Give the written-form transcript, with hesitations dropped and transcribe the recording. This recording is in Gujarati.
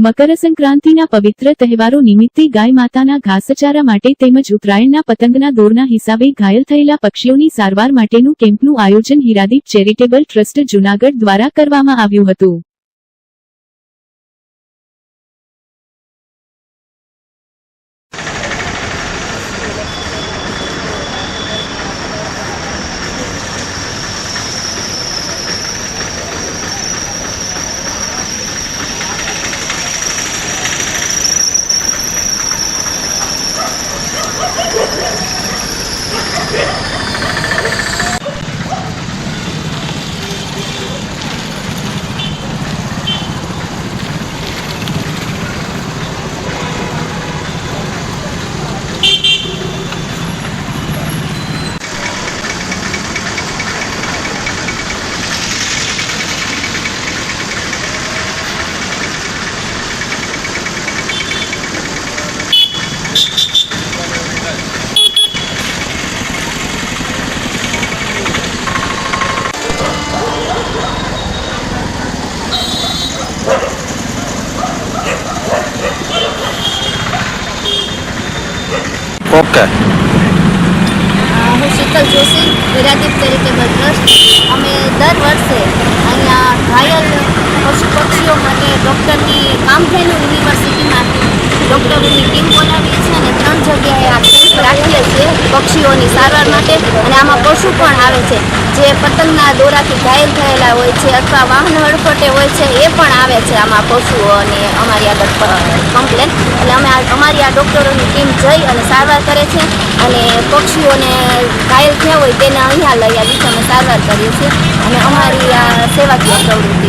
મકર સંક્રાંતિના પવિત્ર તહેવારો નિમિત્તે ગાય માતાના ઘાસચારા માટે તેમજ ઉત્તરાયણના પતંગના દોરના હિસાબે ઘાયલ થયેલા પક્ષીઓની સારવાર માટેનું કેમ્પનું આયોજન હીરાદીપ ચેરિટેબલ ટ્રસ્ટ જૂનાગઢ દ્વારા કરવામાં આવ્યું હતું। ओके હું શીતલ જોશી, હીરાદીપ ચેરિટેબલ ટ્રસ્ટ। અમે દર વર્ષે અહીંયા ઘાયલ પશુ પક્ષીઓ માટે ડૉક્ટરની કામધેનુ યુનિવર્સિટીમાંથી ડૉક્ટરોની ટીમ બોલાવીએ છીએ અને 3 જગ્યાએ આ કેમ્પ રાખીએ છીએ પક્ષીઓની સારવાર માટે। અને આમાં પશુ પણ આવે છે જે પતંગના દોરાથી ઘાયલ થયેલા હોય છે અથવા વાહન હડફટે હોય છે, એ પણ આવે છે આમાં પશુઓ અને અમારી આગળ કમ્પ્લેન। એટલે અમે અમારી આ ડૉક્ટરોની ટીમ જઈ અને સારવાર કરે છે અને પક્ષીઓને ઘાયલ થયા હોય તેને અહીંયા લઈ આવી અમે સારવાર કરીએ છીએ અને અમારી આ સેવાકીય પ્રવૃત્તિ